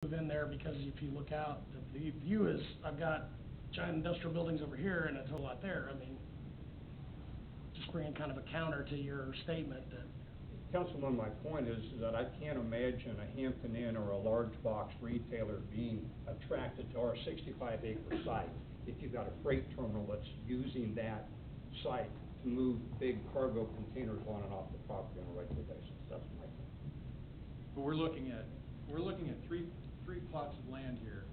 move in there, because if you look out, the view is, I've got giant industrial buildings over here and a total lot there. I mean, just bringing kind of a counter to your statement that. Councilman, my point is that I can't imagine a Hampton Inn or a large box retailer being attracted to our 65-acre site if you've got a freight terminal that's using that site to move big cargo containers on and off the property on a regular basis. That's my point. But we're looking at three plots of land here.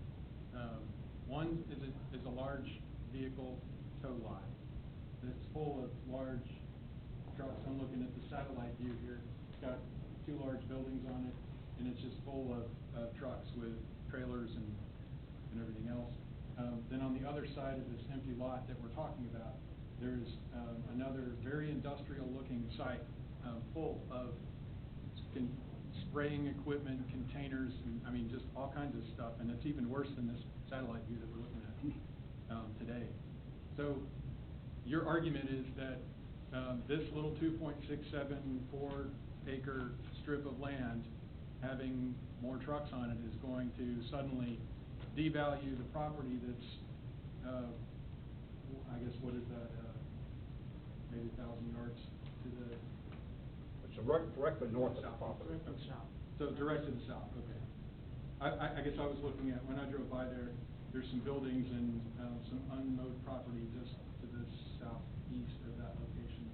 One is a large vehicle tow lot that's full of large trucks. I'm looking at the satellite view here. It's got two large buildings on it, and it's just full of trucks with trailers and everything else. Then on the other side of this empty lot that we're talking about, there's another very industrial-looking site full of spraying equipment, containers, and I mean just all kinds of stuff. And it's even worse than this satellite view that we're looking at today. So your argument is that this little 2.674 acre strip of land having more trucks on it is going to suddenly devalue the property that's, I guess, what is that, maybe 1,000 yards to the... It's directly north of the property. Directly south. So direct to the south, okay. I guess I was looking at, when I drove by there, there's some buildings and some unmowed property just to the southeast of that location.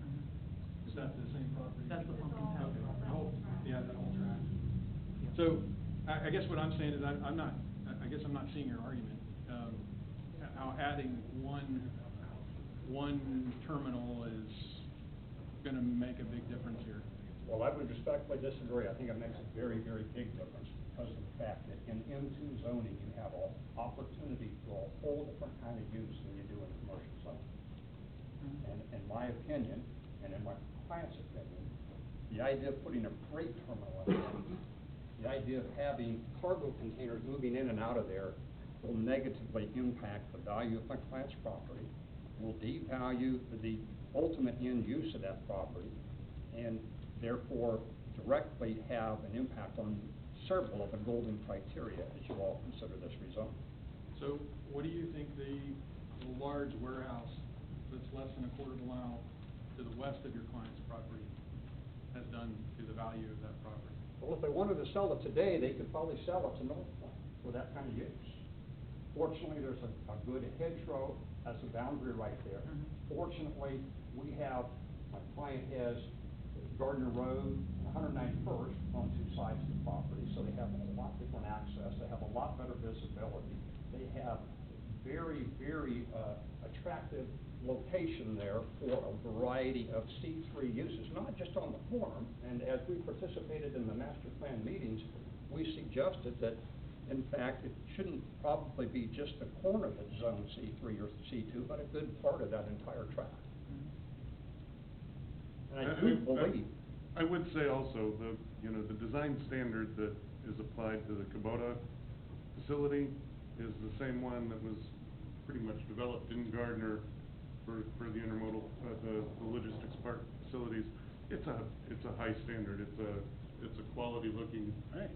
Mm-hmm. Is that the same property? That's the Pumpkin Patch Okay. property. Yeah, that whole tract. Yeah. So, I guess what I'm saying is I guess I'm not seeing your argument. How adding one terminal is gonna make a big difference here. Well, I would respectfully disagree. I think it makes a very, very big difference because of the fact that in M2 zoning, you have an opportunity for a whole different kind of use than you do in commercial zoning. Mm-hmm. And in my opinion, and in my client's opinion, the idea of putting a freight terminal in there, the idea of having cargo containers moving in and out of there will negatively impact the value of my client's property, will devalue the ultimate end use of that property, and therefore directly have an impact on several of the golden criteria as you all consider this rezone. So, what do you think the large warehouse that's less than a quarter of a mile to the west of your client's property has done to the value of that property? Well, if they wanted to sell it today, they could probably sell it to North Point for that kind of use. Fortunately, there's a good hedgerow as a boundary right there. Mm-hmm. Fortunately, my client has Gardner Road and 191st on two sides of the property, so they have a lot different access. They have a lot better visibility. They have very, very attractive location there for a variety of C3 uses, not just on the corner. And as we participated in the master plan meetings, we suggested that, in fact, it shouldn't probably be just the corner that's zone C3 or C2, but a good part of that entire tract. And I do believe. I would say also the design standard that is applied to the Kubota facility is the same one that was pretty much developed in Gardner for the intermodal, the logistics park facilities. It's a high standard. It's a quality looking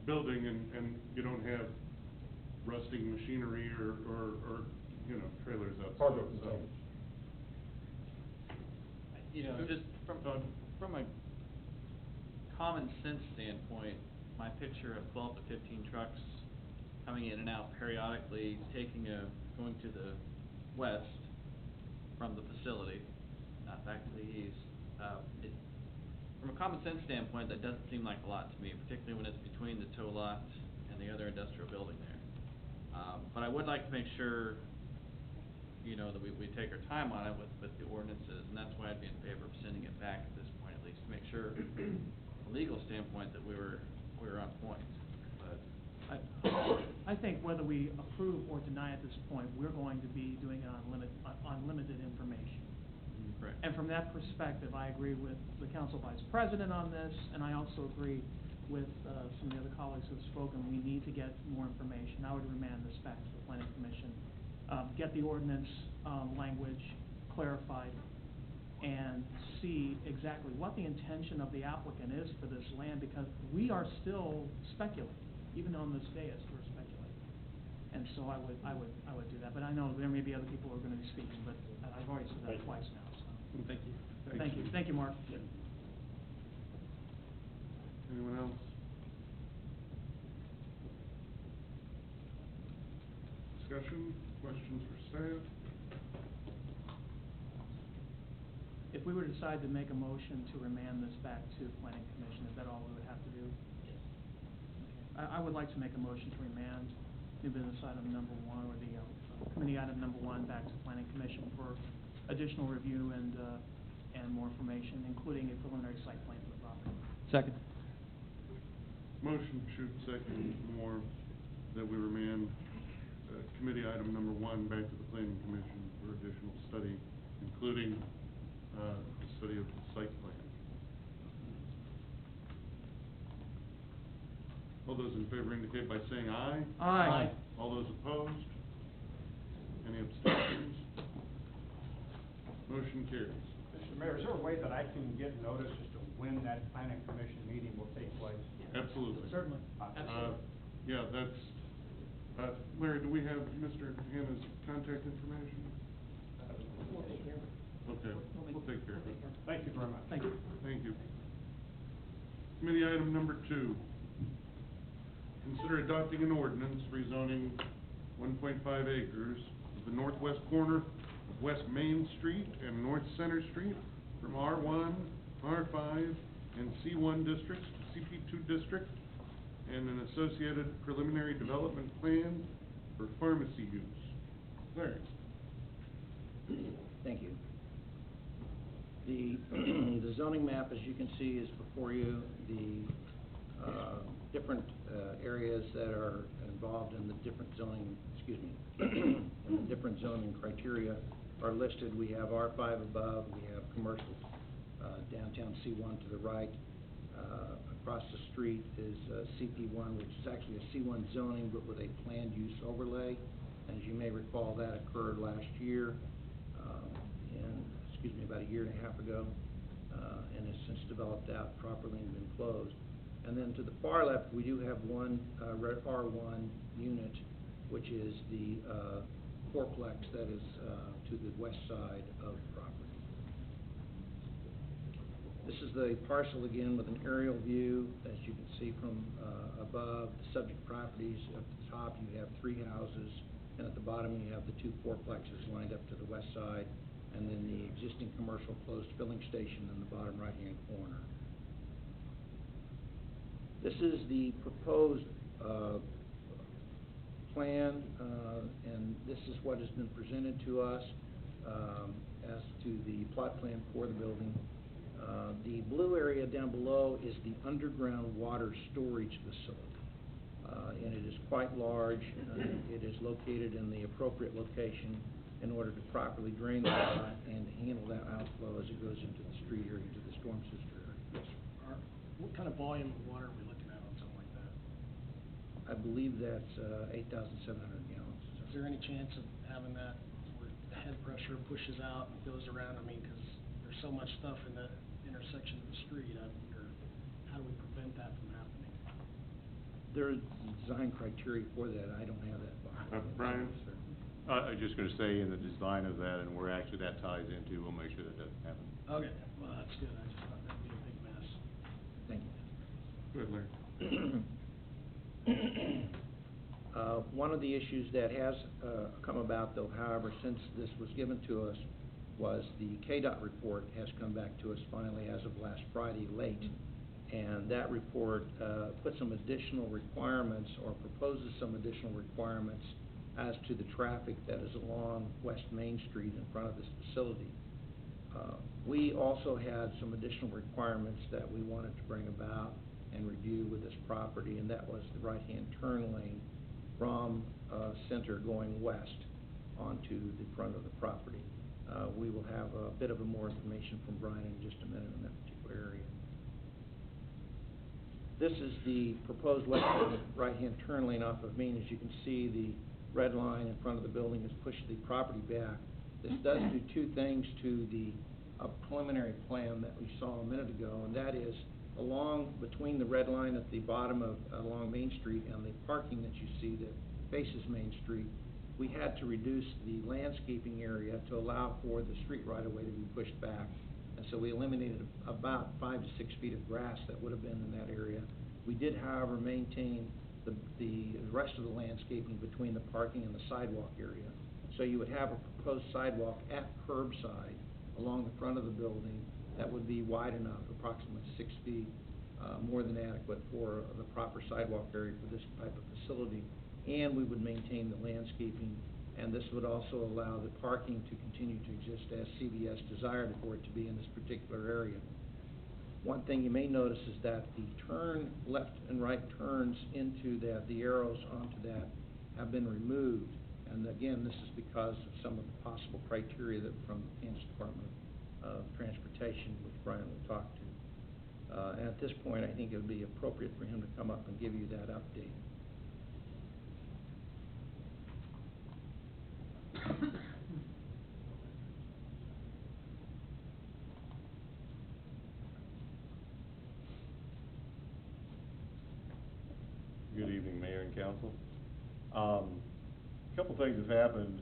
building, and you don't have rusting machinery or trailers outside. Just from a common sense standpoint, my picture of 12 to 15 trucks coming in and out periodically, going to the west from the facility, not back to the east. From a common sense standpoint, that doesn't seem like a lot to me, particularly when it's between the tow lot and the other industrial building there. But I would like to make sure, that we take our time on it with the ordinances, and that's why I'd be in favor of sending it back at this point, at least, to make sure, from a legal standpoint, that we were on point. But I think whether we approve or deny at this point, we're going to be doing it on limited information. correct. And from that perspective, I agree with the Council Vice President on this, and I also agree with some of the other colleagues who have spoken. We need to get more information. I would remand this back to the Planning Commission, get the ordinance language clarified, and see exactly what the intention of the applicant is for this land, because we are still speculating. even on this dais, we're speculating. And so I would do that, but I know there may be other people who are gonna be speaking, but I've already said that twice now, so. Thank you. Thank you, Mark. Anyone else? Discussion, questions for staff? If we were to decide to make a motion to remand this back to planning commission, is that all we would have to do? Yes. Okay. I would like to make a motion to remand new business item number 1, or the, committee item number 1 back to planning commission for additional review and more information, including a preliminary site plan for the property. Second. Motion, Shute, second, Moore, that we remand committee item number 1 back to the planning commission for additional study, including the study of the site plan. All those in favor indicate by saying aye. Aye. All those opposed? Any abstentions? Motion carries. Mr. Mayor, is there a way that I can get notice as to when that planning commission meeting will take place? Absolutely. Certainly. Yeah, that's, Larry, do we have Mr. Hannah's contact information? We'll take care of it. Okay, we'll take care of it. Thank you very much. Thank you. Thank you. Committee item number 2. Consider adopting an ordinance rezoning 1.5 acres of the northwest corner of West Main Street and North Center Street from R1, R5, and C1 districts to CP2 district, and an associated preliminary development plan for pharmacy use. Larry? Thank you. The zoning map, as you can see, is before you. The different areas that are involved in the different zoning, in the different zoning criteria are listed. We have R5 above, we have commercial downtown C1 to the right. Across the street is CP1, which is actually a C1 zoning, but with a planned use overlay. As you may recall, that occurred last year, about a year and a half ago, and has since developed out properly and been closed. And then to the far left, we do have one R1 unit, which is the fourplex that is to the west side of the property. This is the parcel again with an aerial view. As you can see from above, the subject properties. Up at the top, you have 3 houses, and at the bottom, you have the 2 fourplexes lined up to the west side, and then the existing commercial closed filling station in the bottom right-hand corner. This is the proposed plan, and this is what has been presented to us as to the plot plan for the building. The blue area down below is the underground water storage facility, and it is quite large. It is located in the appropriate location in order to properly drain the water and handle that outflow as it goes into the street or into the storm sister area. Yes, sir. What kind of volume of water are we looking at on something like that? I believe that's 8,700 gallons. Is there any chance of having that where the head pressure pushes out and goes around? I mean, because there's so much stuff in that intersection of the street, I wonder, how do we prevent that from happening? There's design criteria for that. I don't have that. Brian? Sir. I was just going to say in the design of that, and where actually that ties into, we'll make sure that doesn't happen. Okay, well, that's good. I just thought that'd be a big mess. Thank you. Good, Larry. One of the issues that has come about, though, however, since this was given to us, was the KDOT report has come back to us finally as of last Friday late. And that report put some additional requirements, or proposes some additional requirements as to the traffic that is along West Main Street in front of this facility. We also had some additional requirements that we wanted to bring about and review with this property, and that was the right-hand turn lane from center going west onto the front of the property. We will have a bit of more information from Brian in just a minute on that particular area. This is the proposed western right-hand turn lane off of Main. As you can see, the red line in front of the building has pushed the property back. This does do 2 things to the preliminary plan that we saw a minute ago, and that is between the red line at the bottom of, along Main Street and the parking that you see that faces Main Street, we had to reduce the landscaping area to allow for the street right-of-way to be pushed back. And so we eliminated about 5 to 6 feet of grass that would have been in that area. We did, however, maintain the rest of the landscaping between the parking and the sidewalk area. So you would have a proposed sidewalk at curbside along the front of the building that would be wide enough, approximately 6 feet, more than adequate for the proper sidewalk area for this type of facility. And we would maintain the landscaping, and this would also allow the parking to continue to exist as CVS desired for it to be in this particular area. One thing you may notice is that the left and right turns into that, the arrows onto that have been removed. And again, this is because of some of the possible criteria that from the Kansas Department of Transportation, which Brian will talk to. And at this point, I think it would be appropriate for him to come up and give you that update. Good evening, Mayor and Council. A couple things have happened.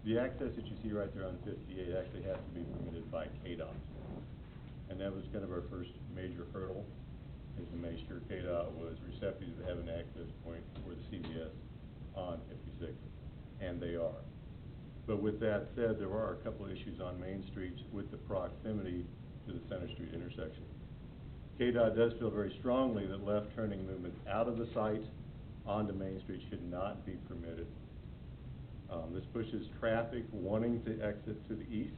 The access that you see right there on 58 actually has to be permitted by KDOT. And that was kind of our first major hurdle, is to make sure KDOT was receptive to have an access point for the CVS on 56, and they are. But with that said, there are a couple of issues on Main Street with the proximity to the Center Street intersection. KDOT does feel very strongly that left turning movement out of the site onto Main Street should not be permitted. This pushes traffic wanting to exit to the east.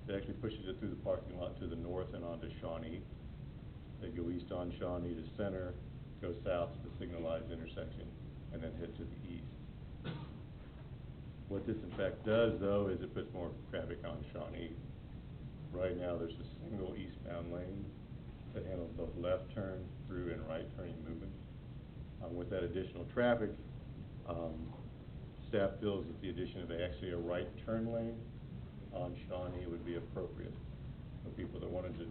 It actually pushes it through the parking lot to the north and onto Shawnee. They go east on Shawnee to Center, go south to the signalized intersection, and then head to the east. What this in fact does, though, is it puts more traffic on Shawnee. Right now, there's a single eastbound lane that handles both left turn, through, and right turning movement. With that additional traffic, staff feels that the addition of actually a right turn lane on Shawnee would be appropriate for people that wanted to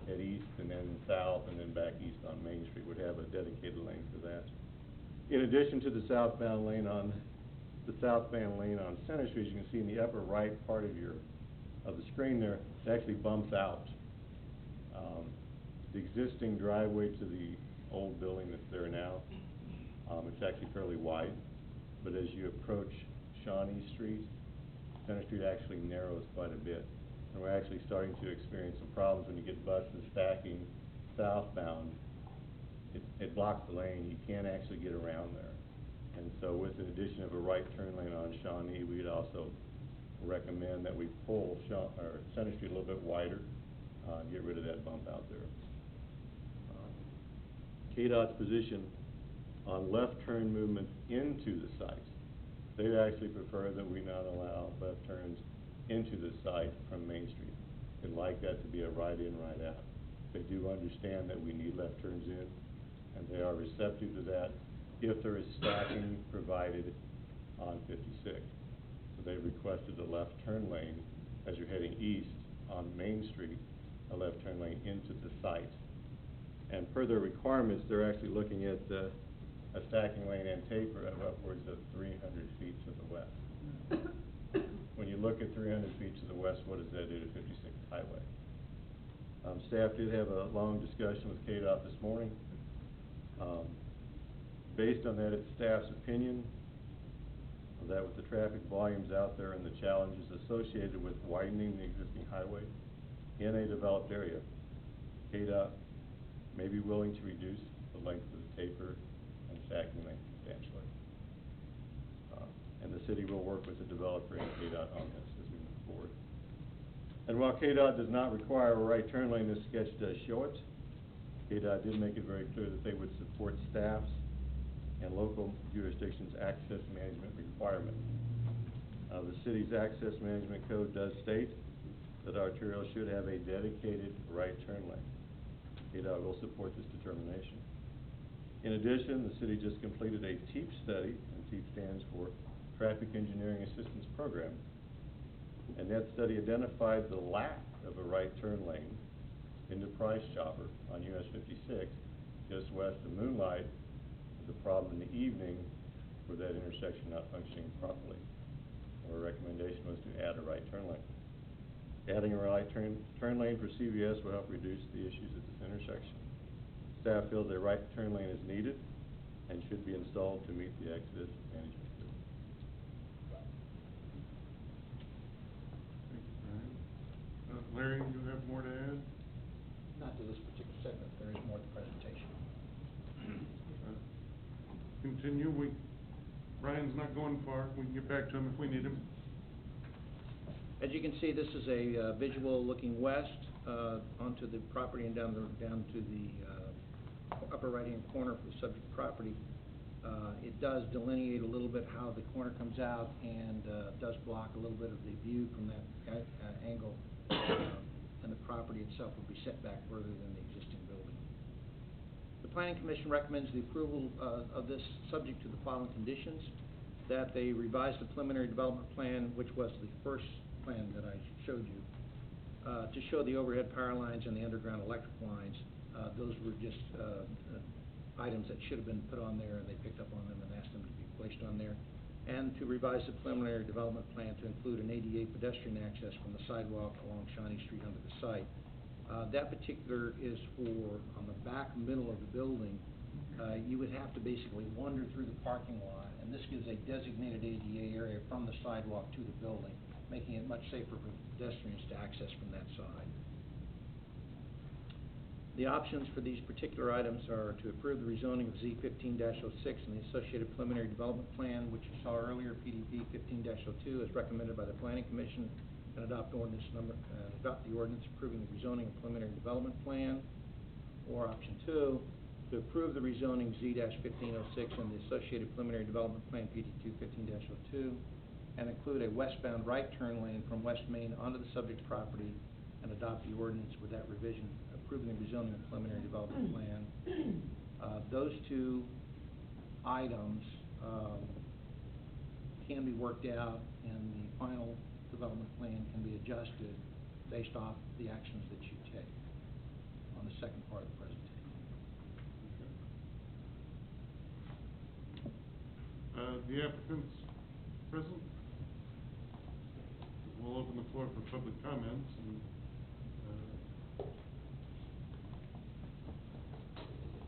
head east and then south and then back east on Main Street would have a dedicated lane for that. In addition to the southbound lane on Center Street, you can see in the upper right part of the screen there, it actually bumps out. The existing driveway to the old building that's there now, it's actually fairly wide, but as you approach Shawnee Street, Center Street actually narrows quite a bit. And we're actually starting to experience some problems when you get buses stacking southbound. It blocks the lane. You can't actually get around there. And so with the addition of a right turn lane on Shawnee, we'd also recommend that we pull Center Street a little bit wider, get rid of that bump out there. KDOT's position on left turn movement into the site, they'd actually prefer that we not allow left turns into the site from Main Street. They'd like that to be a right in, right out. They do understand that we need left turns in, and they are receptive to that if there is stacking provided on 56. So they've requested a left turn lane as you're heading east on Main Street, a left turn lane into the site. And per their requirements, they're actually looking at a stacking lane and taper of upwards of 300 feet to the west. When you look at 300 feet to the west, what does that do to 56th Highway? Staff did have a long discussion with KDOT this morning. Based on that, it's staff's opinion that with the traffic volumes out there and the challenges associated with widening the existing highway in a developed area, KDOT may be willing to reduce the length of the taper and stacking lane substantially. And the city will work with the developer and KDOT on this as we move forward. And while KDOT does not require a right turn lane, this sketch does show it. KDOT did make it very clear that they would support staff's and local jurisdictions' access management requirement. The city's access management code does state that arterials should have a dedicated right turn lane. KDOT will support this determination. In addition, the city just completed a TEAP study, and TEAP stands for Traffic Engineering Assistance Program. And that study identified the lack of a right turn lane into Price Chopper on US 56, just west of Moonlight, is a problem in the evening for that intersection not functioning properly. Our recommendation was to add a right turn lane. Adding a right turn lane for CVS will help reduce the issues at this intersection. Staff feels a right turn lane is needed and should be installed to meet the exodus management goal. Thank you, Brian. Larry, you have more to add? Not to this particular segment, there is more to the presentation. Continue, Brian's not going far, we can get back to him if we need him. As you can see, this is a visual looking west onto the property and down to the upper right-hand corner for the subject property. It does delineate a little bit how the corner comes out and does block a little bit of the view from that angle. And the property itself will be set back further than the existing building. The Planning Commission recommends the approval of this subject to the following conditions: that they revise the preliminary development plan, which was the first plan that I showed you, to show the overhead power lines and the underground electric lines. Those were just items that should have been put on there, and they picked up on them and asked them to be placed on there. And to revise the preliminary development plan to include an ADA pedestrian access from the sidewalk along Shawnee Street under the site. That particular is for, on the back middle of the building, you would have to basically wander through the parking lot, and this gives a designated ADA area from the sidewalk to the building, making it much safer for pedestrians to access from that side. The options for these particular items are to approve the rezoning of Z15-06 and the associated preliminary development plan, which you saw earlier, PDP 15-02, as recommended by the Planning Commission, and adopt the ordinance approving the rezoning of preliminary development plan. Or option 2, to approve the rezoning Z-1506 and the associated preliminary development plan PD2 15-02, and include a westbound right turn lane from West Main onto the subject property, and adopt the ordinance with that revision, approving the rezoning of preliminary development plan. Those two items can be worked out, and the final development plan can be adjusted based off the actions that you take on the second part of the presentation. The applicant's present? We'll open the floor for public comments. And,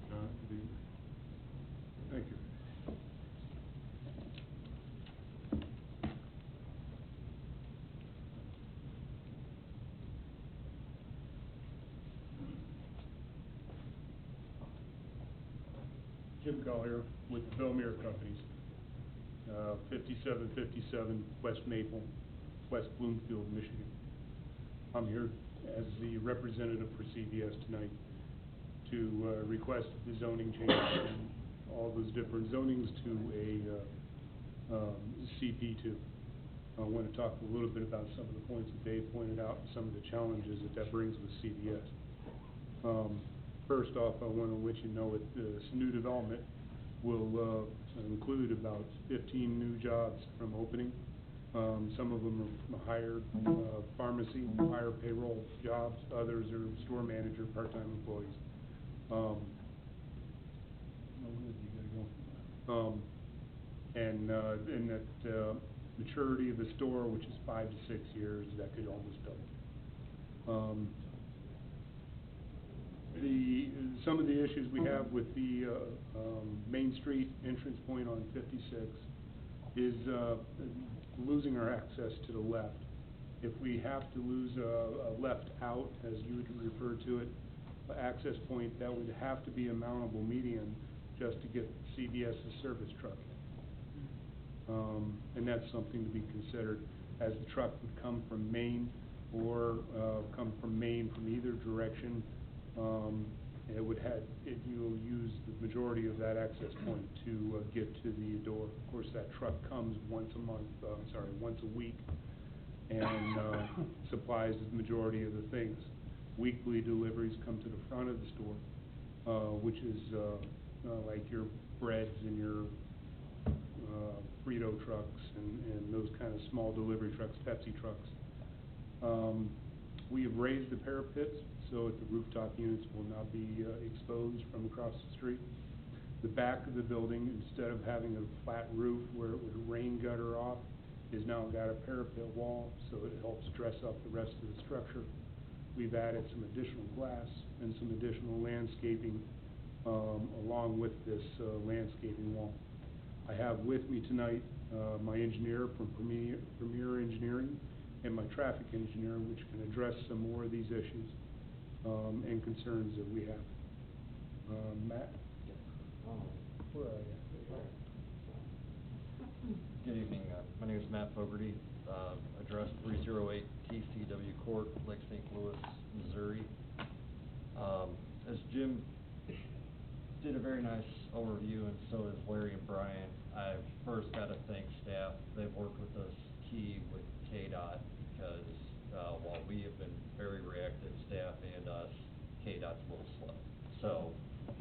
John, good evening. Thank you. Jim Collier with the Belmere Companies, 5757 West Maple, West Bloomfield, Michigan. I'm here as the representative for CVS tonight to request the zoning change from all those different zonings to a CP2. I want to talk a little bit about some of the points that Dave pointed out and some of the challenges that brings with CVS. First off, I want to let you know that this new development will include about 15 new jobs from opening. Some of them are from higher pharmacy, higher payroll jobs. Others are store manager, part-time employees. And that maturity of the store, which is 5 to 6 years, that could almost double. Some of the issues we have with the Main Street entrance point on 56 is losing our access to the left. If we have to lose a left out, as you would refer to it, access point, that would have to be a mountable median just to get CVS's service truck in. And that's something to be considered, as the truck would come from Main or come from Main from either direction. You'll use the majority of that access point to get to the door. Of course, that truck comes once a week, and supplies the majority of the things. Weekly deliveries come to the front of the store, which is like your breads and your Frito trucks and those kind of small delivery trucks, Pepsi trucks. We have raised the parapets so that the rooftop units will not be exposed from across the street. The back of the building, instead of having a flat roof where it would rain gutter off, is now got a parapet wall, so it helps dress up the rest of the structure. We've added some additional glass and some additional landscaping along with this landscaping wall. I have with me tonight my engineer from Premier Engineering and my traffic engineer, which can address some more of these issues and concerns that we have. Matt? Where are you? Good evening, my name is Matt Fogarty, address 308 TCW Court, Lake St. Louis, Missouri. As Jim did a very nice overview, and so does Larry and Brian, I've first got to thank staff. They've worked with us key with KDOT, because while we have been very reactive, staff and us, KDOT's a little slow. So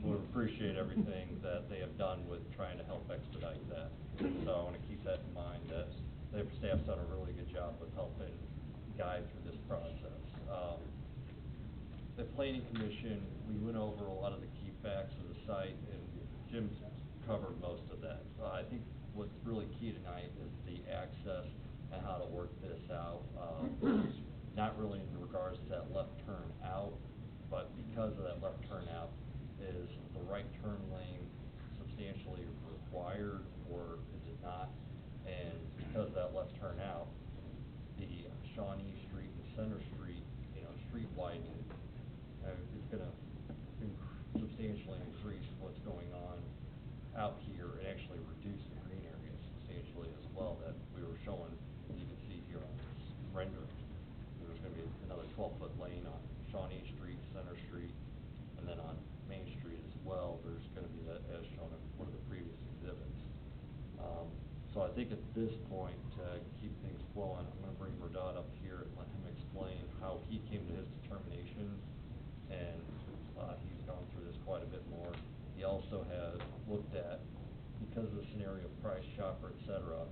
we appreciate everything that they have done with trying to help expedite that. So I want to keep that in mind, that their staff's done a really good job with helping guide through this process. The Planning Commission, we went over a lot of the key facts of the site, and Jim's covered most of that. I think what's really key tonight is the access and how to work this out. Not really in regards to that left turn out, but because of that left turn out, is the right turn lane substantially required, or is it not? And because of that left turn out, the Shawnee Street and Center Street, street widening is going to substantially increase what's going on out here, and actually reduce the green area substantially as well, that we were showing, you can see here on this rendering. There's going to be another 12-foot lane on Shawnee Street, Center Street, and then on Main Street as well. There's going to be that, as shown in one of the previous exhibits. So I think at this point, to keep things flowing, I'm going to bring Mehrdad up here and let him explain how he came to his determination, and he's gone through this quite a bit more. He also has looked at, because of the scenario of price, shopper, et cetera,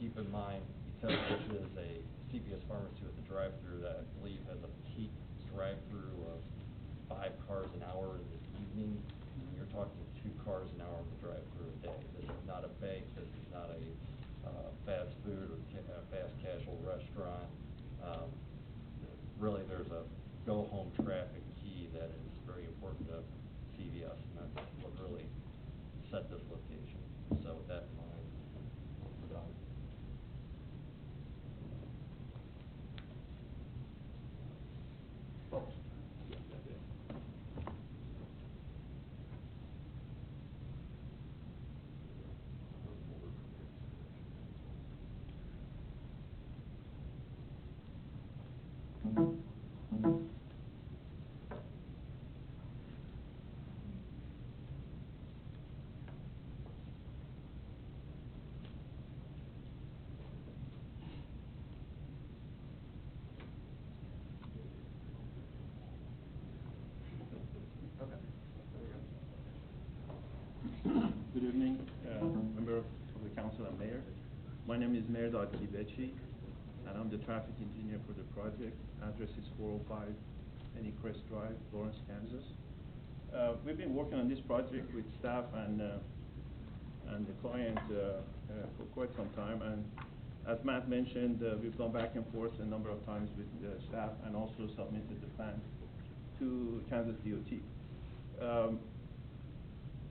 keep in mind, because this is a CVS pharmacy with a drive-through that I believe has a peak drive-through of 5 cars an hour in the evening, you're talking 2 cars an hour on the drive-through a day. This is not a bank, this is not a fast food or fast casual restaurant. Really, there's a go-home traffic key that is very important to CVS, and that's what really set this location. So with that in mind, we're done. Good evening, member of the council and mayor. My name is Mehrdad Kibechi, and I'm the traffic engineer for the project. Address is 405 Pennycrest Drive, Lawrence, Kansas. We've been working on this project with staff and the client for quite some time. And as Matt mentioned, we've gone back and forth a number of times with the staff, and also submitted the plans to Kansas DOT.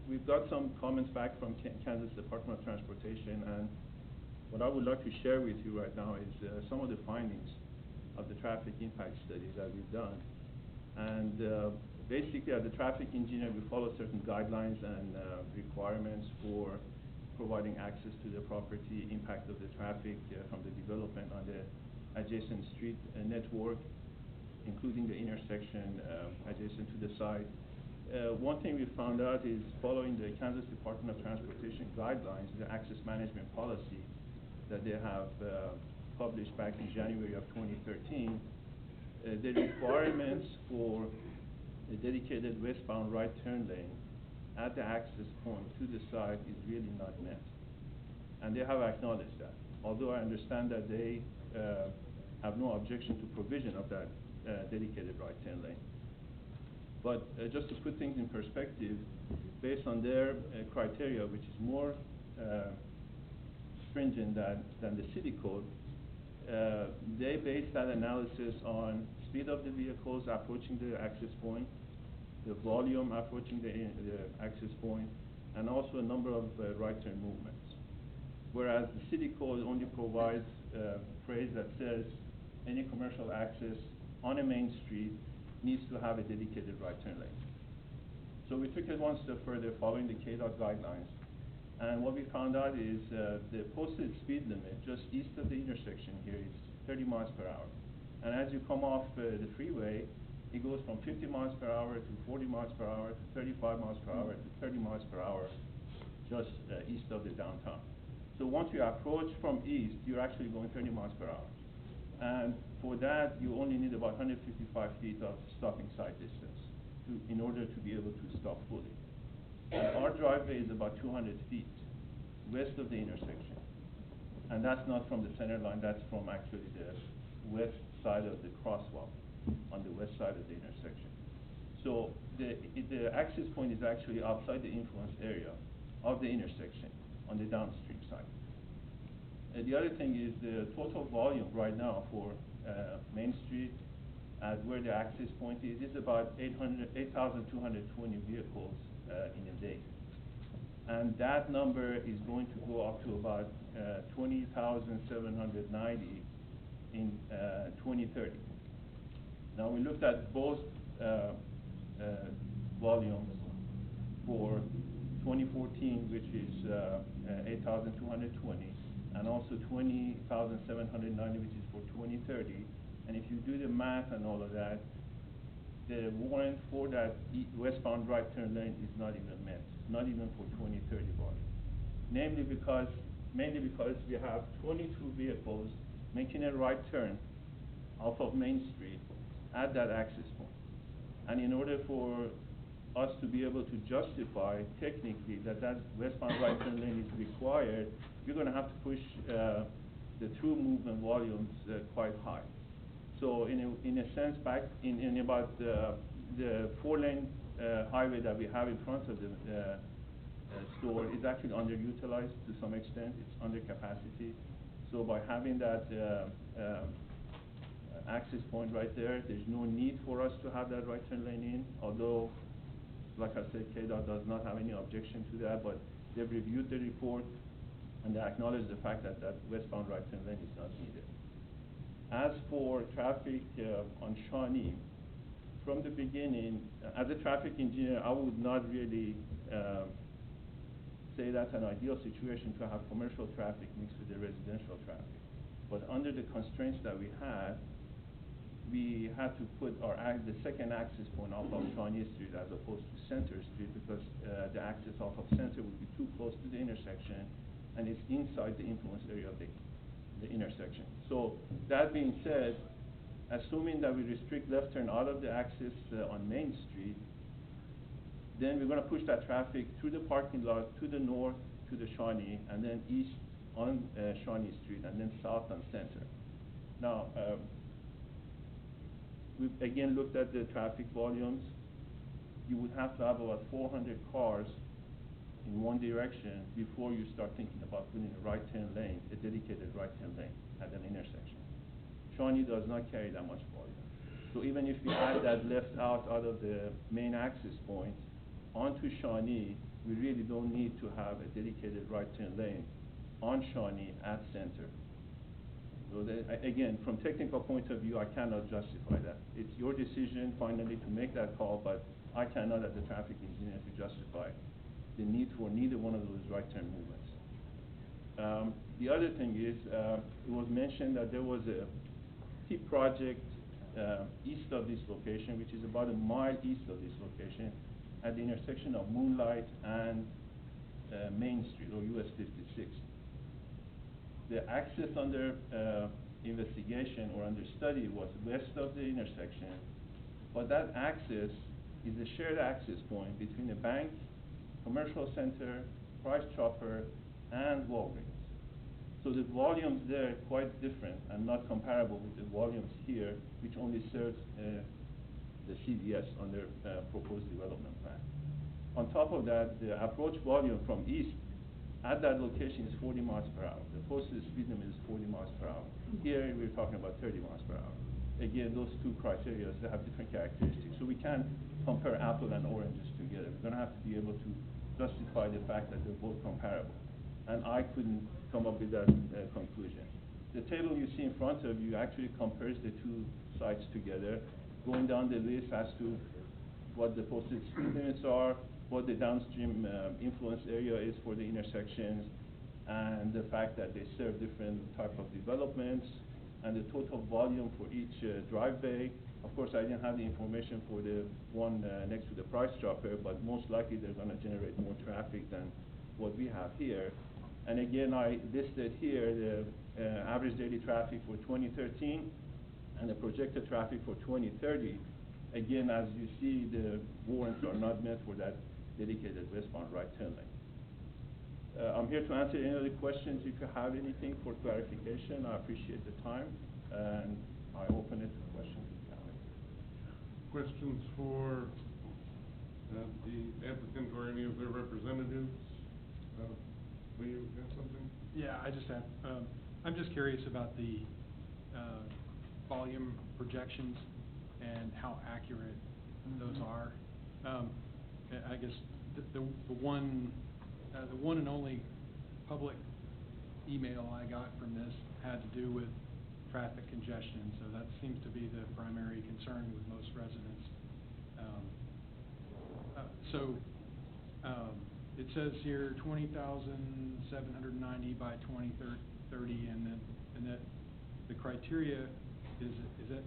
We've got some comments back from Kansas Department of Transportation, and what I would like to share with you right now is some of the findings of the traffic impact studies that we've done. And basically, as a traffic engineer, we follow certain guidelines and requirements for providing access to the property, impact of the traffic from the development on the adjacent street network, including the intersection adjacent to the site. One thing we found out is, following the Kansas Department of Transportation guidelines, the access management policy that they have published back in January of 2013, the requirements for a dedicated westbound right turn lane at the access point to the site is really not met. And they have acknowledged that. Although I understand that they have no objection to provision of that dedicated right turn lane. But just to put things in perspective, based on their criteria, which is more stringent than the city code, they base that analysis on speed of the vehicles approaching the access point, the volume approaching the access point, and also a number of right turn movements. Whereas the city code only provides a phrase that says any commercial access on a main street needs to have a dedicated right turn lane. So we took it one step further following the KDOT guidelines. And what we found out is the posted speed limit just east of the intersection here is 30 miles per hour. And as you come off the freeway, it goes from 50 miles per hour to 40 miles per hour to 35 miles per hour to 30 miles per hour just east of the downtown. So once you approach from east, you're actually going 30 miles per hour. And for that, you only need about 155 feet of stopping sight distance in order to be able to stop fully. And our driveway is about 200 feet west of the intersection. And that's not from the center line, that's from actually the west side of the crosswalk on the west side of the intersection. So the access point is actually outside the influence area of the intersection on the downstream side. And the other thing is the total volume right now for Main Street at where the access point is about 8,220 vehicles in a day. And that number is going to go up to about 20,790 in 2030. Now we looked at both volumes for 2014, which is 8,220, and also 20,790, which is for 2030. And if you do the math and all of that, the warrant for that westbound right turn lane is not even met, not even for 2030 volume. Mainly because we have 22 vehicles making a right turn off of Main Street at that access point. And in order for us to be able to justify technically that westbound right turn lane is required, you're going to have to push the through movement volumes quite high. So in a sense, back in about the 4-lane highway that we have in front of the store is actually underutilized to some extent. It's under capacity. So by having that access point right there, there's no need for us to have that right turn lane in, although, like I said, KDOT does not have any objection to that, but they've reviewed the report and they acknowledge the fact that that westbound right turn lane is not needed. As for traffic on Shawnee, from the beginning, as a traffic engineer, I would not really say that's an ideal situation to have commercial traffic mixed with the residential traffic. But under the constraints that we had to put the second access point off of Shawnee Street as opposed to Center Street because the access off of Center would be too close to the intersection and it's inside the influence area of the intersection. So that being said, assuming that we restrict left turn out of the access on Main Street, then we're going to push that traffic through the parking lot to the north to the Shawnee and then east on Shawnee Street and then south on Center. Now, we've again looked at the traffic volumes. You would have to have about 400 cars in one direction before you start thinking about putting a right turn lane, a dedicated right turn lane at an intersection. Shawnee does not carry that much volume. So even if we add that left out of the main access point onto Shawnee, we really don't need to have a dedicated right turn lane on Shawnee at Center. So again, from technical point of view, I cannot justify that. It's your decision finally to make that call, but I cannot as a traffic engineer to justify the need for neither one of those right turn movements. The other thing is, it was mentioned that there was a T project east of this location, which is about a mile east of this location, at the intersection of Moonlight and Main Street, or US 56. The access under investigation or under study was west of the intersection, but that access is a shared access point between the bank, commercial center, Price Chopper, and Walgreens. So the volumes there are quite different and not comparable with the volumes here, which only serves the CVS on their proposed development plan. On top of that, the approach volume from east at that location is 40 miles per hour. The posted speed limit is 40 miles per hour. Here, we're talking about 30 miles per hour. Again, those two criteria, they have different characteristics. So we can't compare apple and oranges together. We're gonna have to be able to justify the fact that they're both comparable. And I couldn't come up with that conclusion. The table you see in front of you actually compares the two sites together, going down the list as to what the posted speed limits are, what the downstream influence area is for the intersections, and the fact that they serve different type of developments, and the total volume for each driveway. Of course, I didn't have the information for the one next to the Price Chopper, but most likely they're gonna generate more traffic than what we have here. And again, I listed here the average daily traffic for 2013 and the projected traffic for 2030. Again, as you see, the warrants are not met for that dedicated westbound right turn lane. I'm here to answer any other questions. If you have anything for clarification, I appreciate the time, and I open it to questions if you have any. Questions for the applicant or any of their representatives? Lee, you got something? Yeah, I just have, I'm just curious about the volume projections and how accurate those are. I guess the one and only public email I got from this had to do with traffic congestion, so that seems to be the primary concern with most residents. It says here 20,790 by 2030, and that the criteria is that,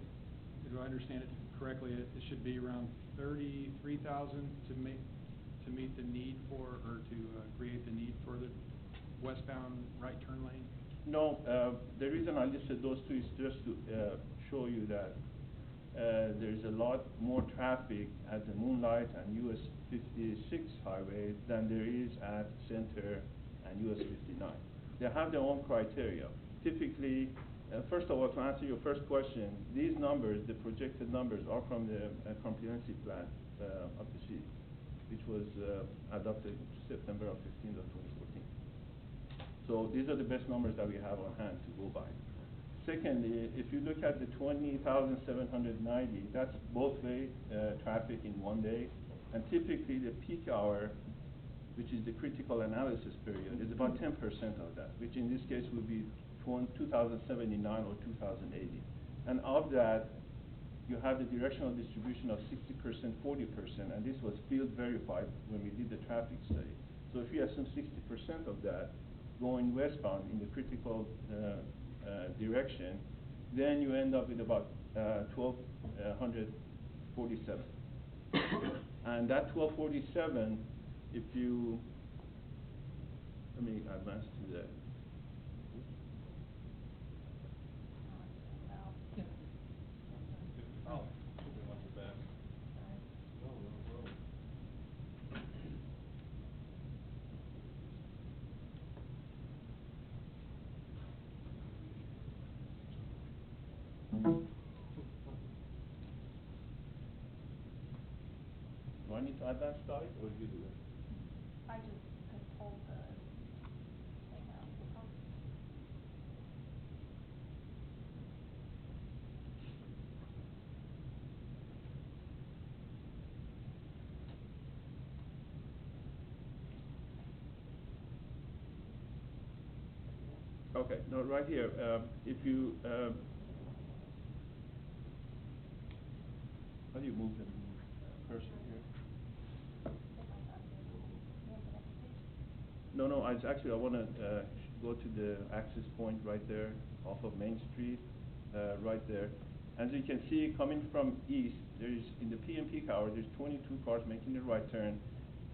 do I understand it correctly? It should be around 33,000 to meet the need for, or to create the need for the westbound right turn lane? No, the reason I listed those two is just to show you that there's a lot more traffic at the Moonlight and US 56 highway than there is at Center and US 59. They have their own criteria. Typically, first of all, to answer your first question, these numbers, the projected numbers, are from the comprehensive plan of the city, which was adopted September of 15th of 2014. So these are the best numbers that we have on hand to go by. Secondly, if you look at the 20,790, that's both-way traffic in one day, and typically the peak hour, which is the critical analysis period, is about 10% of that, which in this case would be 2,079 or 2,080. And of that, you have the directional distribution of 60%, 40%, and this was field verified when we did the traffic study. So if you assume 60% of that going westbound in the critical direction, then you end up with about 1,247. And that 1,247, if you, let me advance to that. Oh, we want you back. Do I need to advance slide, or you do it? I just had pulled the thing out. Okay, now right here, if you, how do you move the cursor here? No, I want to go to the access point right there off of Main Street, right there. As you can see, coming from east, there's, in the PM peak hour, there's 22 cars making the right turn,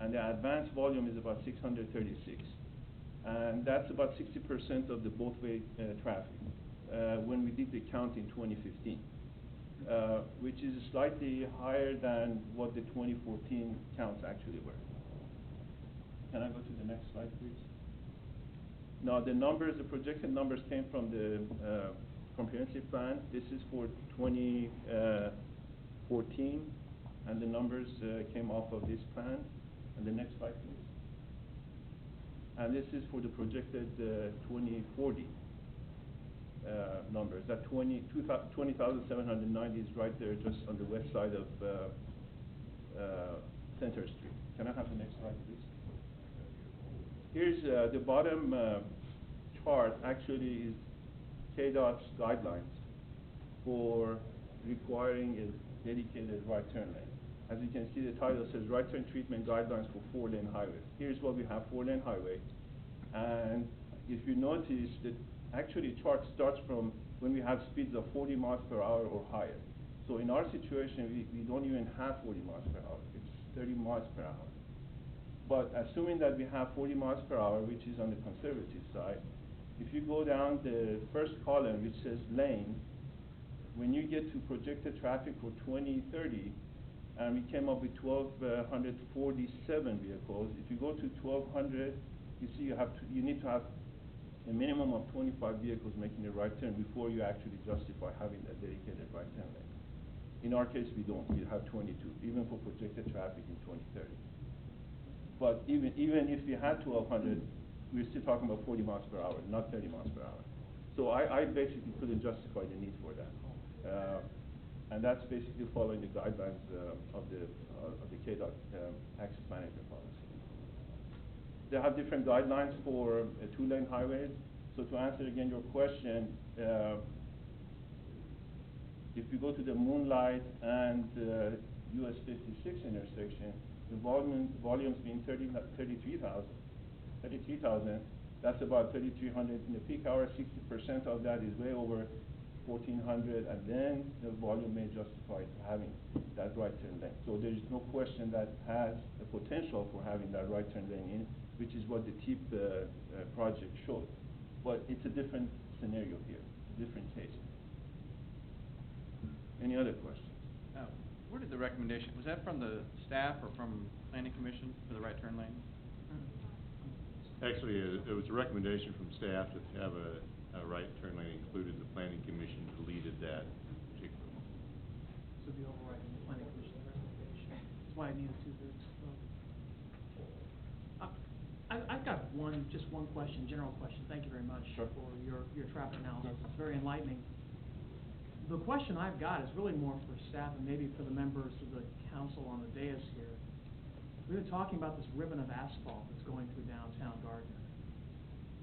and the advanced volume is about 636. And that's about 60% of the both-way traffic when we did the count in 2015, which is slightly higher than what the 2014 counts actually were. Can I go to the next slide, please? No, the numbers, the projected numbers came from the comprehensive plan. This is for 2014, and the numbers came off of this plan. And the next slide, please. And this is for the projected 2040 numbers. That 20,790 is right there, just on the west side of Center Street. Can I have the next slide, please? Here's the bottom chart. Actually, is KDOT's guidelines for requiring a dedicated right turn lane. As you can see, the title says right turn treatment guidelines for 4-lane highways. Here's what we have: 4-lane highway. And if you notice that actually chart starts from when we have speeds of 40 miles per hour or higher. So in our situation, we don't even have 40 miles per hour. It's 30 miles per hour. But assuming that we have 40 miles per hour, which is on the conservative side, if you go down the first column, which says lane, when you get to projected traffic for 2030, and we came up with 1,247 vehicles. If you go to 1,200, you see you need to have a minimum of 25 vehicles making the right turn before you actually justify having that dedicated right turn lane. In our case, we don't. We have 22, even for projected traffic in 2030. But even if we had 1,200, we're still talking about 40 miles per hour, not 30 miles per hour. So I basically couldn't justify the need for that. And that's basically following the guidelines of the KDOT access management policy. They have different guidelines for 2-lane highways. So to answer again your question, if you go to the Moonlight and US 56 intersection, the volumes being 33,000, that's about 3,300 in the peak hour. 60% of that is way over 1,400, and then the volume may justify having that right turn lane. So there is no question that has the potential for having that right turn lane in, which is what the TEEP project showed. But it's a different scenario here, a different case. Any other questions? Where did the recommendation, was that from the staff or from Planning Commission for the right turn lane? Actually, it was a recommendation from staff to have a right turn lane included. The Planning Commission deleted that particular one. So the overriding Planning Commission's recommendation. That's why I needed 2/3 vote. I've got just one question, general question. Thank you very much for your traffic analysis. It's very enlightening. The question I've got is really more for staff and maybe for the members of the council on the dais here. We've been talking about this ribbon of asphalt that's going through downtown Gardner.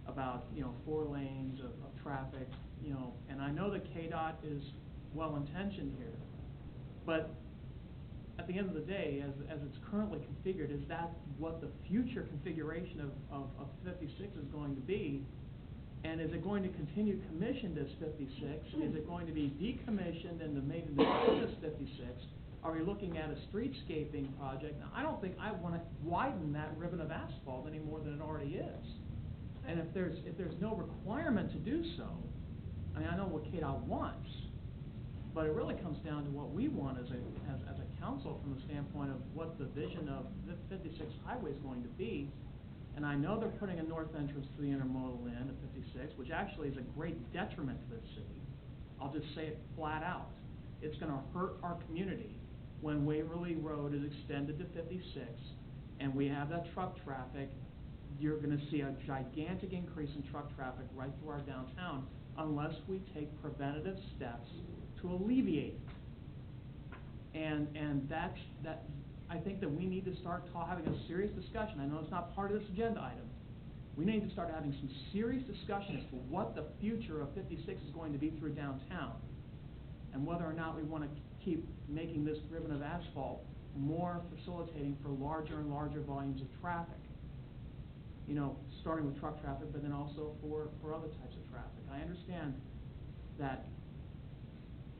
About, 4 lanes of traffic, and I know that KDOT is well-intentioned here, but at the end of the day, as it's currently configured, is that what the future configuration of 56 is going to be? And is it going to continue commissioned as 56? Is it going to be decommissioned and made into as 56? Are we looking at a streetscaping project? Now, I don't think I want to widen that ribbon of asphalt any more than it already is. And if there's no requirement to do so, I mean, I know what KDOT wants, but it really comes down to what we want as a council from the standpoint of what the vision of the 56 highway is going to be. And I know they're putting a north entrance to the intermodal in at 56, which actually is a great detriment to the city. I'll just say it flat out. It's going to hurt our community when Waverly Road is extended to 56 and we have that truck traffic. You're going to see a gigantic increase in truck traffic right through our downtown unless we take preventative steps to alleviate it. And that's I think that we need to start having a serious discussion. I know it's not part of this agenda item. We need to start having some serious discussion as to what the future of 56 is going to be through downtown, and whether or not we want to keep making this ribbon of asphalt more facilitating for larger and larger volumes of traffic. Starting with truck traffic, but then also for other types of traffic. I understand that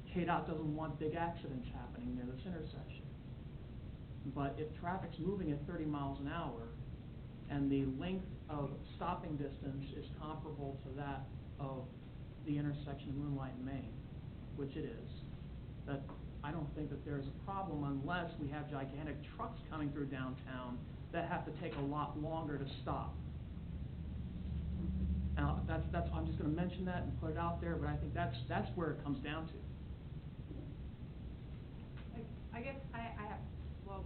KDOT doesn't want big accidents happening near this intersection. But if traffic's moving at 30 miles an hour and the length of stopping distance is comparable to that of the intersection of Moonlight and Main, which it is, that I don't think that there's a problem unless we have gigantic trucks coming through downtown that have to take a lot longer to stop. gonna mention that and put it out there, but I think that's where it comes down to. I guess I have, well,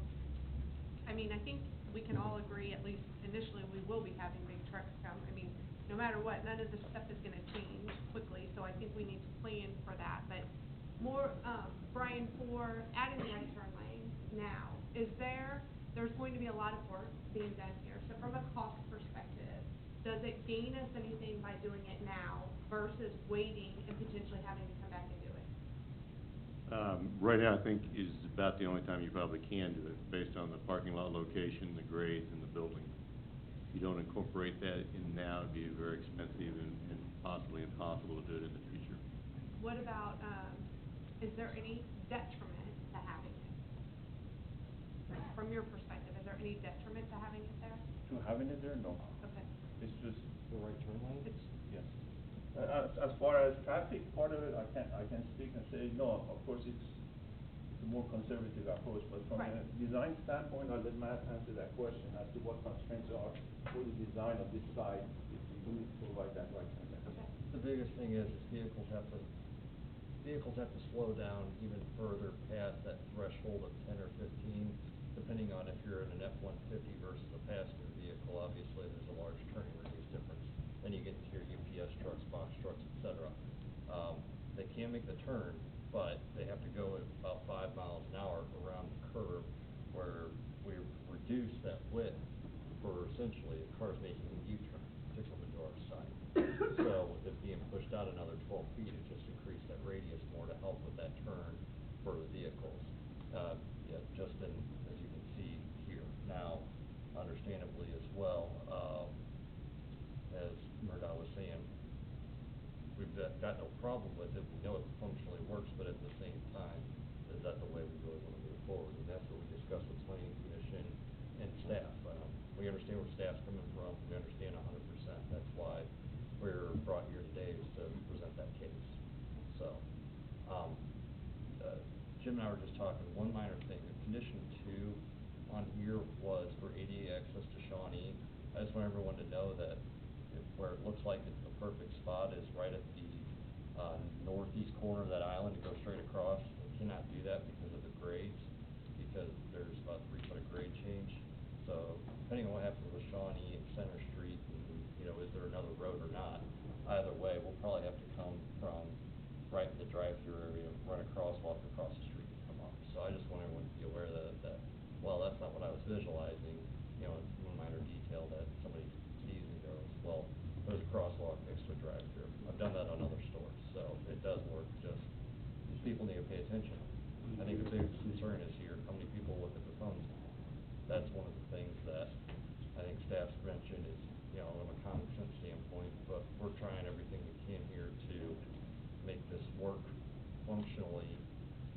I mean, I think we can all agree, at least initially, we will be having big trucks come. I mean, no matter what, none of this stuff is gonna change quickly, so I think we need to plan for that. But more, Brian, for adding the right turn lane now, there's going to be a lot of work being done here. So from a cost perspective, does it gain us anything by doing it now versus waiting and potentially having to come back and do it? Right now, I think is about the only time you probably can do it, based on the parking lot location, the grades, and the building. If you don't incorporate that in now, it'd be very expensive and possibly impossible to do it in the future. What about, is there any detriment to having it? Like, from your perspective, is there any detriment to having it there? To having it there, no. Okay. It's just, The right turn lane? It's, yes. As far as traffic part of it, I can speak and say, no, of course, it's a more conservative approach, but from Right. a design standpoint, I'll let Matt answer that question as to what constraints are for the design of this site, if we do provide that right turn lane. okay. The biggest thing is vehicles have to slow down even further past that threshold of 10 or 15, depending on if you're in an F-150 versus a passenger vehicle. Obviously, there's a large turning radius difference. Then you get into your UPS trucks, box trucks, et cetera. They can make the turn, but they have to go at about 5 miles an hour around the curve, where we've reduced that width for essentially cars making a U-turn to come into our site. So with it being pushed out another 12 feet, it just increased that radius more to help with that turn for the vehicles. Yeah, Justin, as you can see here, now, understandably as well, as Murdoch was saying, we've got no problem with it, we know it functionally works, but at the same time, is that the way we really want to move forward? And that's what we discussed with planning commission and staff. We understand where staff's coming from, we understand 100%, that's why we're brought here today, is to present that case. So, Jim and I were just talking, one minor thing, condition 2 on here was for ADA access to Shawnee. I just want everyone to know that where it looks like it's the perfect spot is right at the northeast corner of that island to go straight across. We cannot do that because of the grades, because there's about 3 foot of grade change. So depending on what happens with Shawnee and Center Street, and, you know, is there another road or not? Either way, we'll probably have to come from right in the drive-through area, run across, walk across the street, and come up. So I just want everyone to be aware that well, that's not what I was visualizing. You know, it's one minor detail that somebody sees and goes, well, there's a crosswalk next to a drive-through. I've done that on other stores, so it does work. Just these people need to pay attention. I think the big concern is here, how many people look at their phones now. That's one of the things that I think staff's mentioned is, you know, from a common sense standpoint, but we're trying everything we can here to make this work functionally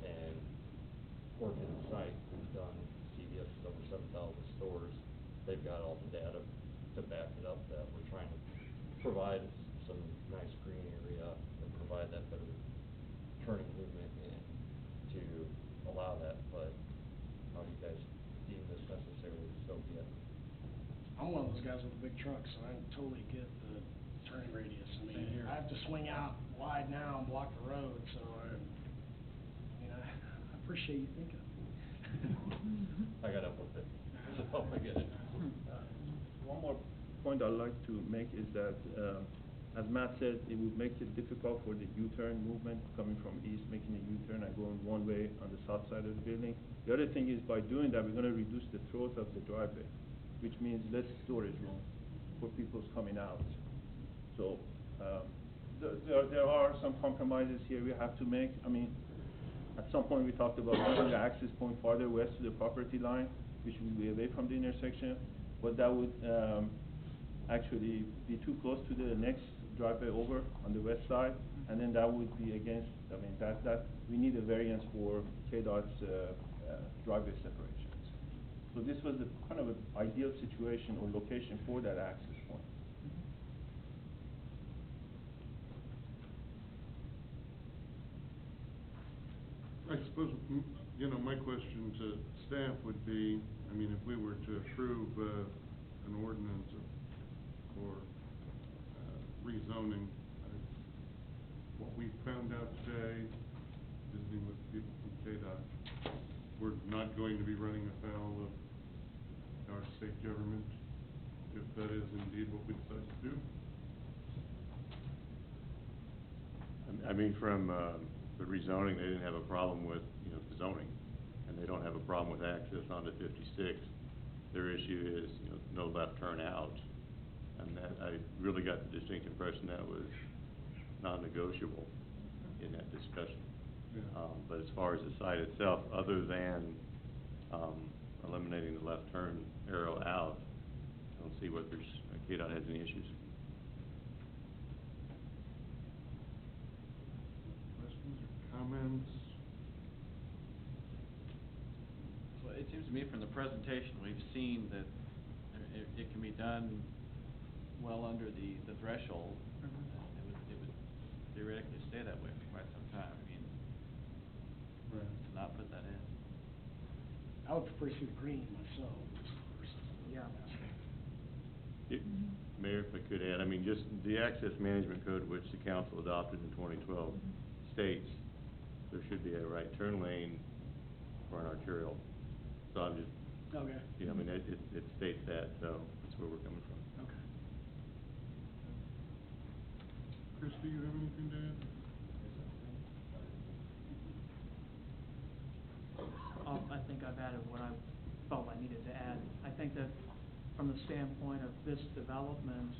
and work in the site. We've done, CVS is over 7,000 stores. They've got all the data to back it up that we're trying to provide some nice green area and provide that better turning movement in to allow that, but how do you guys deem this necessary, so be it. I'm one of those guys with a big truck, so I totally get the turning radius. I mean, Same here. I have to swing out wide now and block the road, so I appreciate you thinking of me. I got up with it, so I get it. One more point I'd like to make is that, as Matt said, it would make it difficult for the U-turn movement coming from east, making a U-turn and going one way on the south side of the building. The other thing is, by doing that, we're gonna reduce the throat of the driveway, which means less storage room for people's coming out. So, there are some compromises here we have to make. I mean, at some point, we talked about moving the access point farther west to the property line, which will be away from the intersection, but that would actually be too close to the next driveway over on the west side, and then that would be against, I mean, that we need a variance for KDOT's driveway separations. So this was a kind of an ideal situation or location for that access point. I suppose, you know, my question to staff would be, I mean, if we were to approve an ordinance for rezoning we found out today, visiting with people from KDOT, we're not going to be running afoul of our state government, if that is indeed what we decide to do. I mean, from, the rezoning, they didn't have a problem with, the zoning, and they don't have a problem with access onto 56. Their issue is, no left turn out, and that, I really got the distinct impression that was non-negotiable in that discussion. Yeah. But as far as the site itself, other than, eliminating the left turn arrow out, I don't see what KDOT has any issues. Questions or comments? Well, it seems to me from the presentation, we've seen that it can be done well under the threshold. It would theoretically stay that way for quite some time. I mean, Right. to not put that in. I would prefer to see the green myself, versus the. Yeah. Mayor, if I could add, I mean, just the Access Management Code, which the council adopted in 2012, states there should be a right turn lane for an arterial. So I'm just, Okay. I mean, it states that, so that's where we're coming from. Okay. Chris, do you have anything to add? I think I've added what I felt I needed to add. I think that from the standpoint of this development,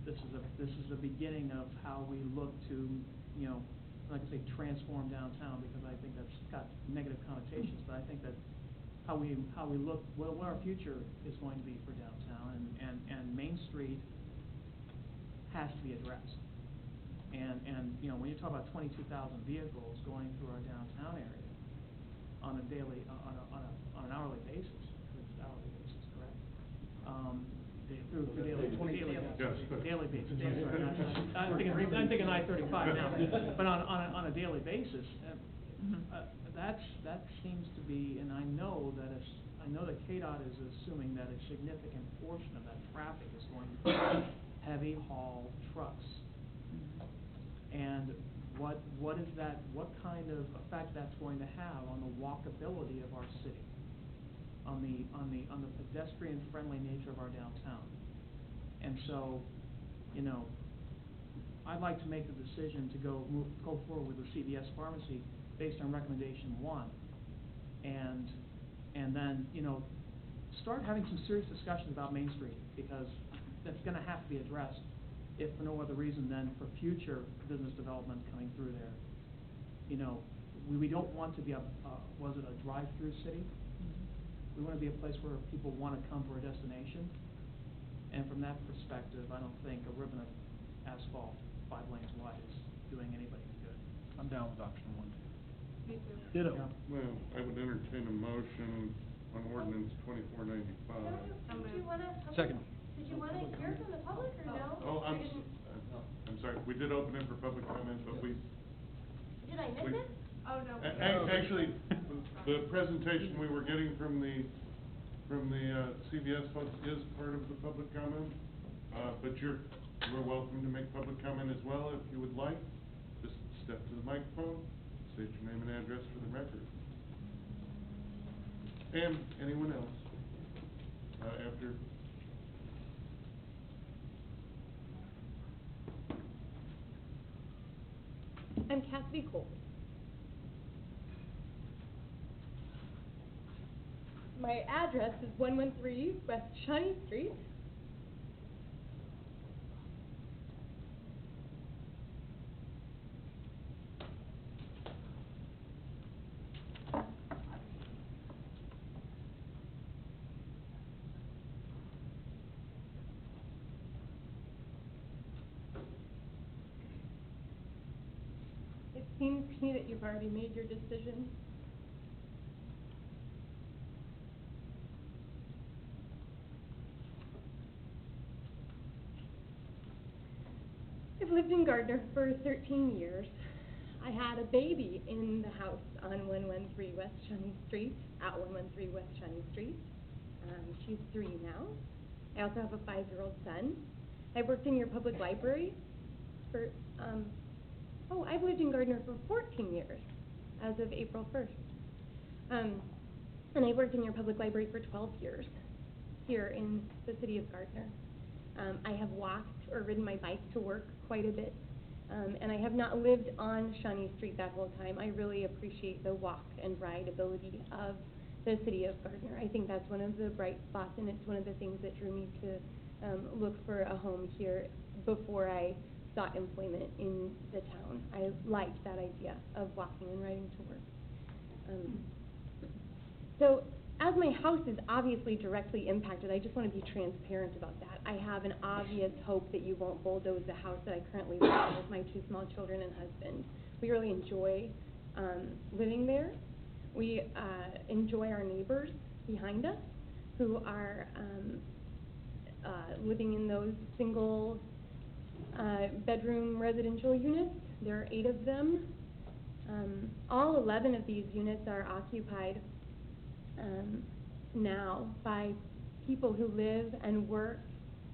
this is the beginning of how we look to, like I say, transform downtown, because I think that's got negative connotations, but I think that how we look, what our future is going to be for downtown, and Main Street has to be addressed. And when you talk about 22,000 vehicles going through our downtown area on a daily, on an hourly basis, it's hourly basis, correct? Through daily basis, I'm thinking I-35 now, but on a daily basis, that seems to be, and I know that KDOT is assuming that a significant portion of that traffic is going to be heavy haul trucks. And what is that, what kind of effect that's going to have on the walkability of our city, on the pedestrian friendly nature of our downtown. And so, I'd like to make the decision to go forward with the CVS pharmacy based on recommendation 1, and then, start having some serious discussions about Main Street, because that's gonna have to be addressed, if for no other reason than for future business development coming through there. We don't want to be a drive-through city? We want to be a place where people want to come for a destination. And from that perspective, I don't think a ribbon of asphalt 5 lanes wide is doing anybody any good. I'm down with option 1, too. Me too. Ditto. Well, I would entertain a motion on ordinance 2495. Did you wanna? Second. Did you wanna hear from the public or no? Oh, Or didn't- I'm sorry, we did open it for public comment, but Did I miss it? Oh, no. Actually, the presentation we were getting from the CVS folks is part of the public comment. But you're welcome to make public comment as well if you would like. Just step to the microphone, state your name and address for the record. And anyone else, after. I'm Cassidy Cole. My address is 113 West Shawnee Street. It seems to me that you've already made your decision. I've lived in Gardner for 13 years. I had a baby in the house on 113 West Shawnee Street, at 113 West Shawnee Street. She's 3 now. I also have a 5-year-old son. I worked in your public library for oh, I've lived in Gardner for 14 years, as of April 1st. And I've worked in your public library for 12 years, here in the city of Gardner. I have walked or ridden my bike to work quite a bit, and I have not lived on Shawnee Street that whole time. I really appreciate the walk and ride ability of the city of Gardner. I think that's one of the bright spots, and it's one of the things that drew me to look for a home here before I sought employment in the town. I liked that idea of walking and riding to work. So as my house is obviously directly impacted, I just want to be transparent about that. I have an obvious hope that you won't bulldoze the house that I currently live in with my 2 small children and husband. We really enjoy living there. We enjoy our neighbors behind us who are living in those single bedroom residential units. There are 8 of them. All 11 of these units are occupied now by people who live and work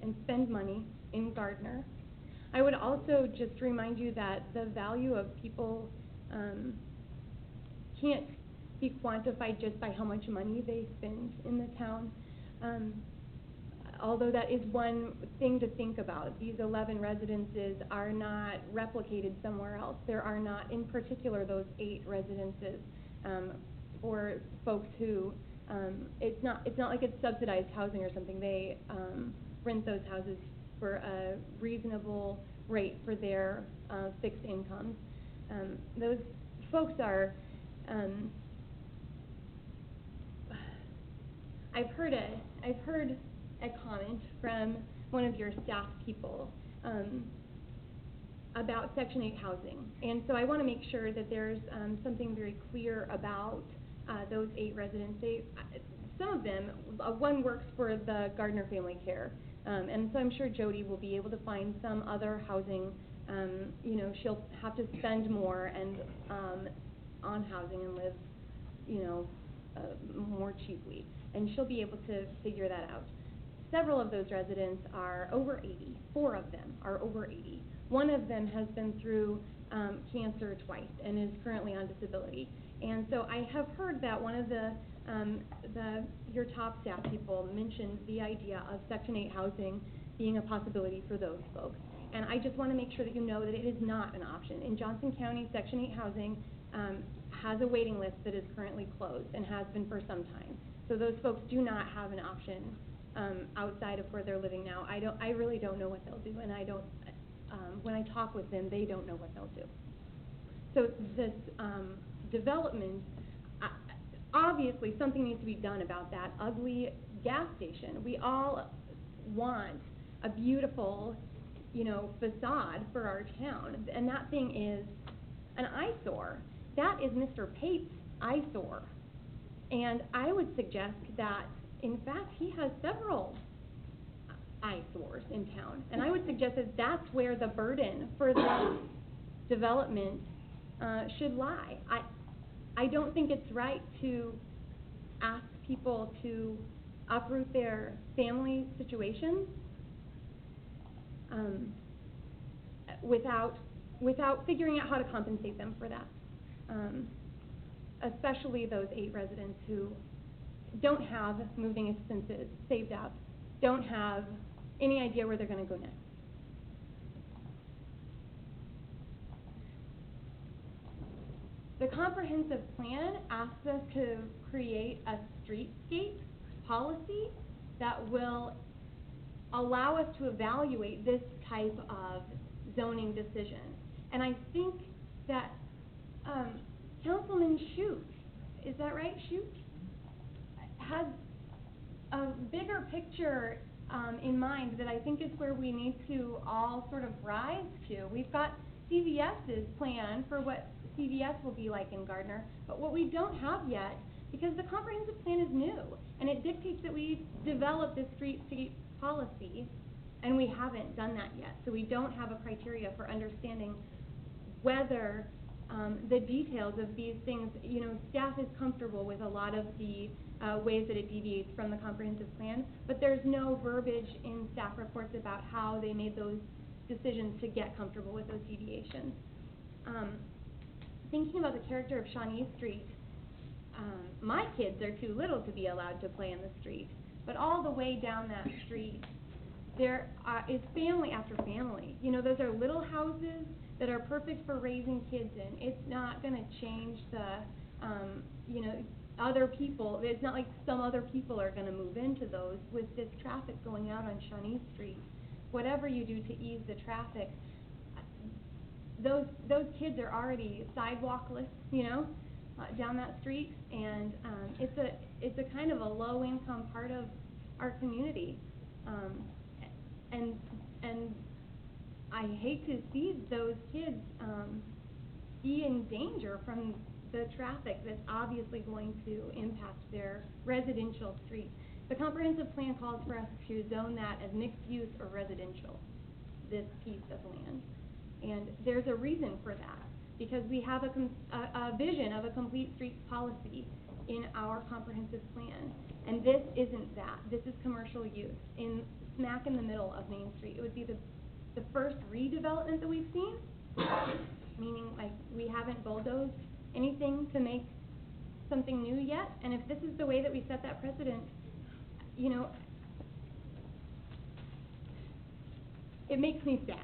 and spend money in Gardner. I would also just remind you that the value of people can't be quantified just by how much money they spend in the town. Although that is one thing to think about. These 11 residences are not replicated somewhere else. There are not, in particular, those 8 residences for folks who, it's not like it's subsidized housing or something. They rent those houses for a reasonable rate for their fixed incomes. Those folks are, I've heard a comment from one of your staff people about Section 8 housing. And so I want to make sure that there's something very clear about those 8 residents. Some of them, one works for the Gardner Family Care. And so I'm sure Jody will be able to find some other housing. You know, she'll have to spend more and on housing and live, you know, more cheaply. And she'll be able to figure that out. Several of those residents are over 80. 4 of them are over 80. One of them has been through cancer twice and is currently on disability. And so I have heard that one of your top staff people mentioned the idea of Section 8 housing being a possibility for those folks. And I just want to make sure that you know that it is not an option. In Johnson County, Section 8 housing has a waiting list that is currently closed and has been for some time. So those folks do not have an option outside of where they're living now. I really don't know what they'll do, and I don't. When I talk with them, they don't know what they'll do. So this development, obviously something needs to be done about that ugly gas station. We all want a beautiful, you know, facade for our town, and that thing is an eyesore. That is Mr. Pate's eyesore. And I would suggest that, in fact, he has several eyesores in town. And I would suggest that that's where the burden for the development should lie. I don't think it's right to ask people to uproot their family situations without figuring out how to compensate them for that. Especially those 8 residents who don't have moving expenses saved up, don't have any idea where they're going to go next. The comprehensive plan asks us to create a streetscape policy that will allow us to evaluate this type of zoning decision. And I think that Councilman Shute, is that right, Shute, has a bigger picture in mind that I think is where we need to all sort of rise to. We've got CVS's plan for what CVS will be like in Gardner, but what we don't have yet, because the comprehensive plan is new, and it dictates that we develop this streetscape policy, and we haven't done that yet. So we don't have a criteria for understanding whether the details of these things, you know, staff is comfortable with a lot of the ways that it deviates from the comprehensive plan, but there's no verbiage in staff reports about how they made those decisions to get comfortable with those deviations. Thinking about the character of Shawnee Street, my kids are too little to be allowed to play in the street, but all the way down that street, there is family after family. You know, those are little houses that are perfect for raising kids in. It's not gonna change the, you know, other people, it's not like some other people are gonna move into those with this traffic going out on Shawnee Street. Whatever you do to ease the traffic, those kids are already sidewalkless, you know, down that street, and it's a kind of a low-income part of our community, and I hate to see those kids be in danger from the traffic that's obviously going to impact their residential street. The comprehensive plan calls for us to zone that as mixed use or residential, this piece of land. And there's a reason for that, because we have a vision of a complete streets policy in our comprehensive plan. And this isn't that. This is commercial use smack in the middle of Main Street. It would be the first redevelopment that we've seen, meaning like we haven't bulldozed anything to make something new yet. And if this is the way that we set that precedent, you know, it makes me sad.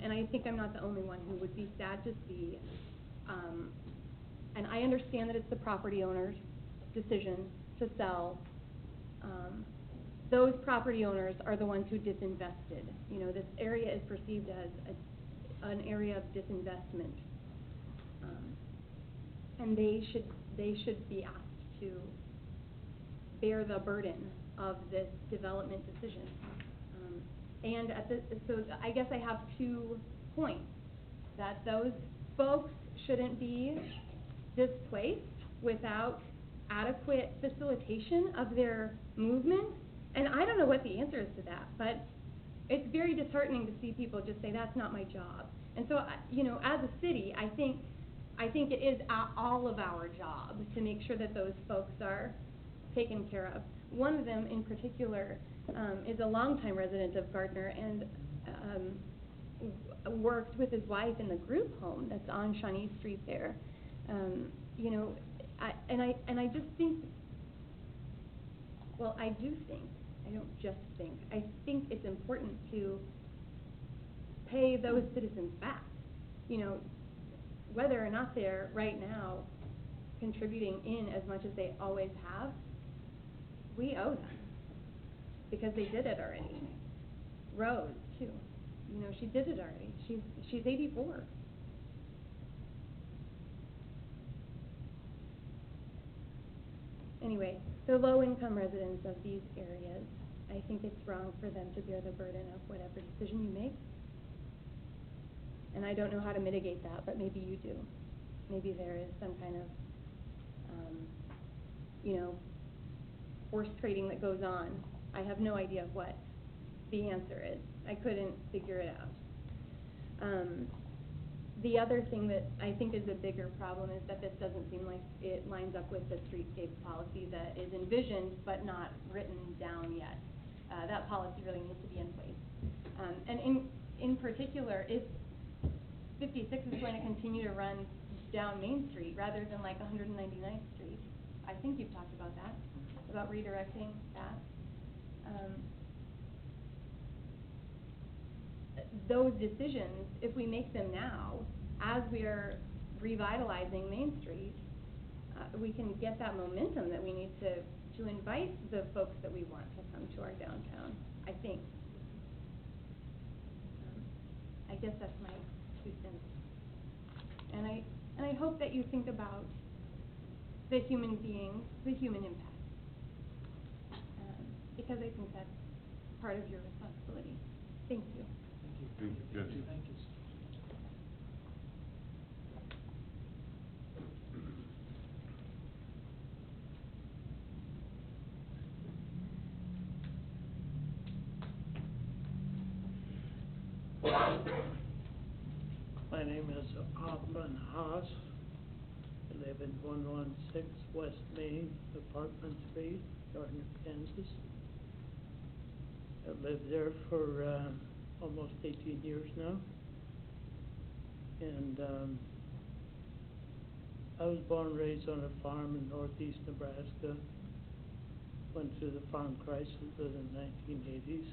And I think I'm not the only one who would be sad to see, and I understand that it's the property owner's decision to sell. Those property owners are the ones who disinvested. You know, this area is perceived as an area of disinvestment. And they should be asked to bear the burden of this development decision. So I guess I have 2 points, that those folks shouldn't be displaced without adequate facilitation of their movement. And I don't know what the answer is to that, but it's very disheartening to see people just say, that's not my job. And so, you know, as a city, I think it is all of our job to make sure that those folks are taken care of. One of them in particular is a longtime resident of Gardner and worked with his wife in the group home that's on Shawnee Street there. You know, I just think, well, I do think, I don't just think, I think it's important to pay those citizens back. You know, whether or not they're right now contributing in as much as they always have, we owe them, because they did it already. Rose, too. You know, she did it already. She's 84. Anyway, the low-income residents of these areas, I think it's wrong for them to bear the burden of whatever decision you make. And I don't know how to mitigate that, but maybe you do. Maybe there is some kind of, you know, horse trading that goes on. I have no idea what the answer is. I couldn't figure it out. The other thing that I think is a bigger problem is that this doesn't seem like it lines up with the streetscape policy that is envisioned but not written down yet. That policy really needs to be in place. And in particular, if 56 is going to continue to run down Main Street rather than like 199th Street, I think you've talked about that, about redirecting that. Those decisions, if we make them now, as we are revitalizing Main Street, we can get that momentum that we need to invite the folks that we want to come to our downtown, I think. I guess that's my 2 cents. And I hope that you think about the human beings, the human impact, because I think that's part of your responsibility. Thank you. Thank you. Thank you. Thank you. My name is Othman Haas. I live in 116 West Main, Apartment 3, Gardner, Kansas. I've lived there for almost 18 years now. And, I was born and raised on a farm in northeast Nebraska. Went through the farm crisis of the 1980s.